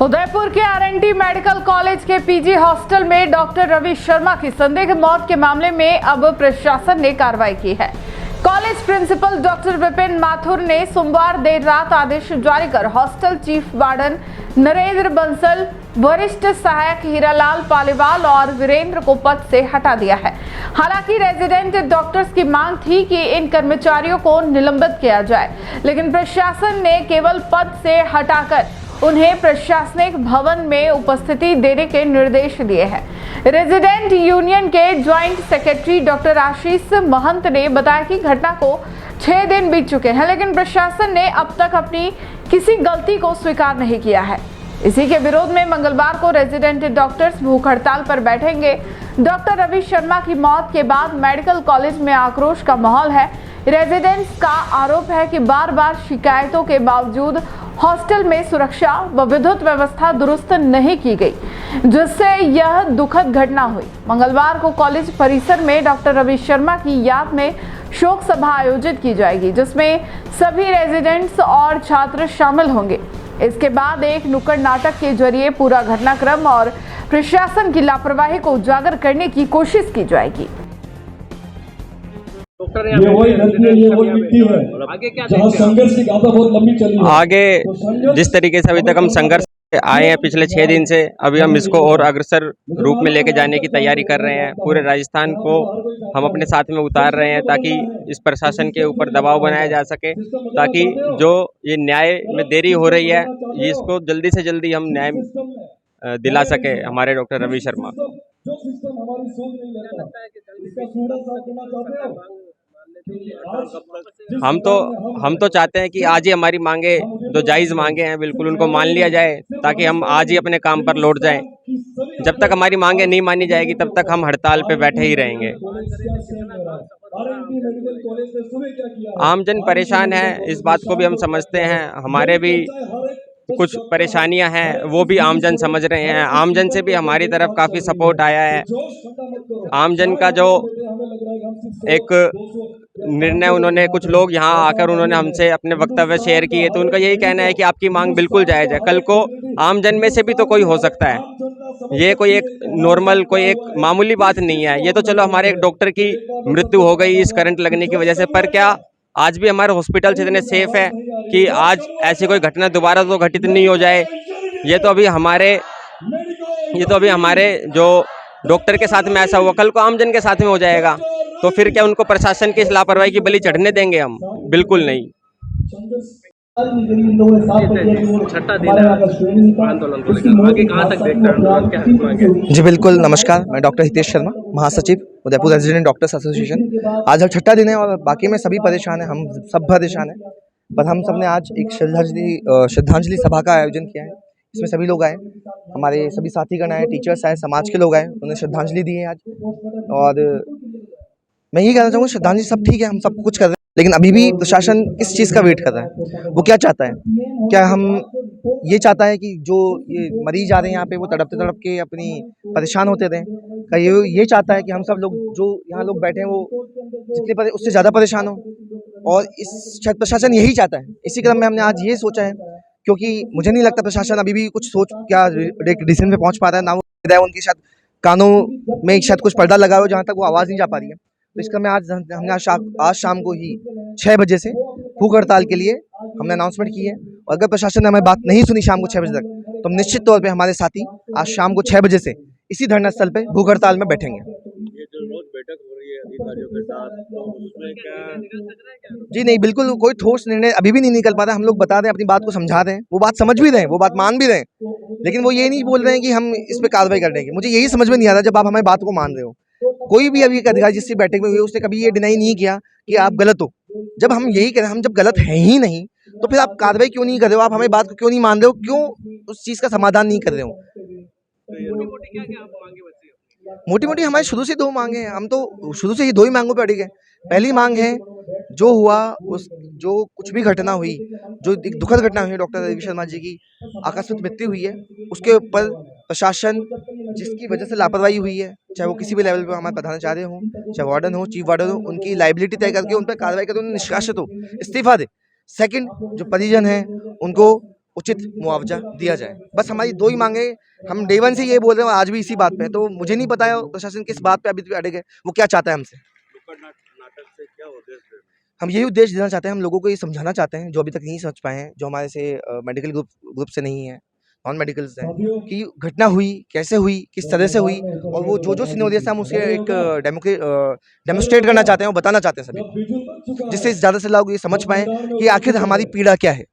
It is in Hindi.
उदयपुर के आरएनटी मेडिकल कॉलेज के पीजी हॉस्टल में डॉक्टर रवि शर्मा की संदिग्ध मौत के मामले में अब प्रशासन ने कार्रवाई की है। College principal doctor Vipin Mathur ने सोमवार देर रात आदेश जारी कर hostel chief warden Narendra Bansal, वरिष्ठ सहायक हीरालाल पालीवाल और वीरेंद्र को पद से हटा दिया है। हालांकि रेजिडेंट डॉक्टर्स की मांग थी कि इन कर्मचारियों को निलंबित किया जाए, लेकिन प्रशासन ने केवल पद से हटाकर उन्हें प्रशासनिक भवन में उपस्थिति देने के निर्देश दिए हैं। रेजिडेंट यूनियन के ज्वाइंट सेक्रेटरी डॉक्टर आशीष महंत ने बताया कि घटना को 6 दिन बीत चुके हैं, लेकिन प्रशासन ने अब तक अपनी किसी गलती को स्वीकार नहीं किया है। इसी के विरोध में मंगलवार को रेजिडेंट डॉक्टर्स भूख हड़ताल पर बैठेंगे। डॉक्टर रवि शर्मा की मौत के बाद मेडिकल कॉलेज में आक्रोश का माहौल है। रेजिडेंट्स का आरोप है कि बार बार शिकायतों के बावजूद हॉस्टल में सुरक्षा व विद्युत व्यवस्था दुरुस्त नहीं की गई, जिससे यह दुखद घटना हुई। मंगलवार को कॉलेज परिसर में डॉक्टर रवि शर्मा की याद में शोक सभा आयोजित की जाएगी, जिसमें सभी रेजिडेंट्स और छात्र शामिल होंगे। इसके बाद एक नुक्कड़ नाटक के जरिए पूरा घटनाक्रम और प्रशासन की लापरवाही को उजागर करने की कोशिश की जाएगी। ये वही धरती है, ये वही मिट्टी है जहाँ संघर्ष की गाथा बहुत लंबी चली है। आगे जिस तरीके से अभी तक हम संघर्ष आए हैं पिछले 6 दिन से, अभी हम इसको और अग्रसर रूप में लेके जाने की तैयारी कर रहे हैं। पूरे राजस्थान को हम अपने साथ में उतार रहे हैं ताकि इस प्रशासन के ऊपर दबाव बनाया जा सके, ताकि जो ये न्याय में देरी हो रही है इसको जल्दी से जल्दी हम न्याय दिला सके हमारे डॉक्टर रवि शर्मा। हम तो चाहते हैं कि आज ही हमारी मांगे, जो जायज मांगे हैं, बिल्कुल उनको मान लिया जाए, ताकि हम आज ही अपने काम पर लौट जाएं। जब तक हमारी मांगे नहीं मानी जाएगी तब तक हम हड़ताल पे बैठे ही रहेंगे। आमजन परेशान है, इस बात को भी हम समझते हैं। हमारे भी कुछ परेशानियां हैं, वो भी आमजन समझ रहे हैं। आमजन से भी हमारी तरफ काफ़ी सपोर्ट आया है। आमजन का जो एक निर्णय उन्होंने, कुछ लोग यहाँ आकर उन्होंने हमसे अपने वक्तव्य शेयर किए, तो उनका यही कहना है कि आपकी मांग बिल्कुल जायज़ है। कल को आमजन में से भी तो कोई हो सकता है, ये कोई एक नॉर्मल, कोई एक मामूली बात नहीं है। ये तो चलो हमारे एक डॉक्टर की मृत्यु हो गई इस करंट लगने की वजह से, पर क्या आज भी हमारे हॉस्पिटल इतने सेफ है कि आज ऐसी कोई घटना दोबारा तो घटित नहीं हो जाए। ये तो अभी हमारे जो डॉक्टर के साथ में ऐसा हुआ, कल को आमजन के साथ में हो जाएगा, तो फिर क्या उनको प्रशासन की इस लापरवाही की बलि चढ़ने देंगे हम? बिल्कुल नहीं। छठा दिन आंदोलन को लेकर आगे कहां तक देखते हैं आंदोलन क्या? जी बिल्कुल, नमस्कार। मैं डॉक्टर हितेश शर्मा, महासचिव उदयपुर रेजिडेंट डॉक्टर्स एसोसिएशन। आज हर छठा दिन है और बाकी में सभी परेशान हैं, हम सब परेशान हैं, पर हम सब ने आज एक श्रद्धांजलि सभा का आयोजन किया है। इसमें सभी लोग आए, हमारे सभी साथीगण आए, टीचर्स आए, समाज के लोग आए, उन्हें श्रद्धांजलि दी है आज। और मैं यही कहना चाहूँगा, श्रद्धांजलि सब ठीक है, हम सब कुछ कर रहे हैं, लेकिन अभी भी प्रशासन किस चीज़ का वेट कर रहा है? वो क्या चाहता है? क्या हम ये चाहता है कि जो ये मरीज आ रहे हैं यहाँ पे, वो तड़प के अपनी परेशान होते रहें? क्या ये चाहता है कि हम सब लोग जो यहाँ लोग बैठे हैं वो जितने उससे ज़्यादा परेशान हो? और इस शायद प्रशासन यही चाहता है। इसी क्रम में हमने आज ये सोचा है, क्योंकि मुझे नहीं लगता प्रशासन अभी भी कुछ सोच क्या डिसीजन पे पहुँच पा रहा है, ना वो उनके शायद कानों में शायद कुछ पर्दा लगा हो जहाँ तक वो आवाज़ नहीं जा पा रही है। तो इसका मैं हमने आज शाम को ही 6 बजे से भूख हड़ताल के लिए हमने अनाउंसमेंट की है। और अगर प्रशासन ने हमारी बात नहीं सुनी शाम को 6 बजे तक, तो हम निश्चित तौर पे हमारे साथी आज शाम को 6 बजे से इसी धरना स्थल पे भूख हड़ताल में बैठेंगे। ये जो रोज बैठक हो रही है अधिकारियों के साथ, तो उसमें क्या? जी नहीं, बिल्कुल कोई ठोस निर्णय अभी भी नहीं निकल पा रहा है। हम लोग बता रहे हैं, अपनी बात को समझा रहे हैं, वो बात समझ भी रहे हैं, वो बात मान भी रहे हैं, लेकिन वो ये नहीं बोल रहे हैं कि हम इस पर कार्रवाई कर देंगे। मुझे यही समझ में नहीं आ रहा, जब आप हमारी बात को मान रहे हो, कोई भी अभी अधिकारी जिससे बैठक में हुई उसने कभी ये डिनाई नहीं किया कि आप गलत हो। जब हम यही कह रहे हैं, हम जब गलत है ही नहीं, तो फिर आप कार्रवाई क्यों नहीं कर रहे हो? आप हमारी बात को क्यों नहीं मान रहे हो? क्यों उस चीज़ का समाधान नहीं कर रहे हो? मोटी मोटी हमारी शुरू से 2 मांगे हैं। हम तो शुरू से ही 2 ही मांगों पे अड़े गए। पहली मांग है, जो हुआ उस जो कुछ भी घटना हुई, जो एक दुखद घटना हुई डॉक्टर रवि शर्मा जी की आकस्मिक मृत्यु हुई है, उसके ऊपर प्रशासन जिसकी वजह से लापरवाही हुई है, चाहे वो किसी भी लेवल पर हमारे प्रधानाचार्य हों, चाहे वार्डन हो, चीफ वार्डन हो, उनकी लाइबिलिटी तय करके उन पर कार्रवाई करके उन्हें निष्कासित हो, इस्तीफा दे। सेकंड, जो परिजन हैं उनको उचित मुआवजा दिया जाए। बस हमारी दो ही मांगे, हम डे वन से ये बोल रहे हैं, आज भी इसी बात पे। तो मुझे नहीं पता है प्रशासन किस बात पे अभी भी अड़े गए, वो क्या चाहता है हमसे। नाटक से क्या उद्देश्य है? हम यही उद्देश्य देना चाहते हैं, हम लोगों को ये समझाना चाहते हैं जो अभी तक नहीं समझ पाए हैं, जो हमारे से मेडिकल ग्रुप से नहीं है, नॉन मेडिकल्स हैं, कि घटना हुई कैसे हुई, किस तरह से हुई, और वो जो सिनेरियोस हम उसे एक डेमोस्ट्रेट करना चाहते हैं, वो बताना चाहते हैं सभी को, जिससे ज़्यादा से लोग ये समझ पाएँ कि आखिर हमारी पीड़ा क्या है।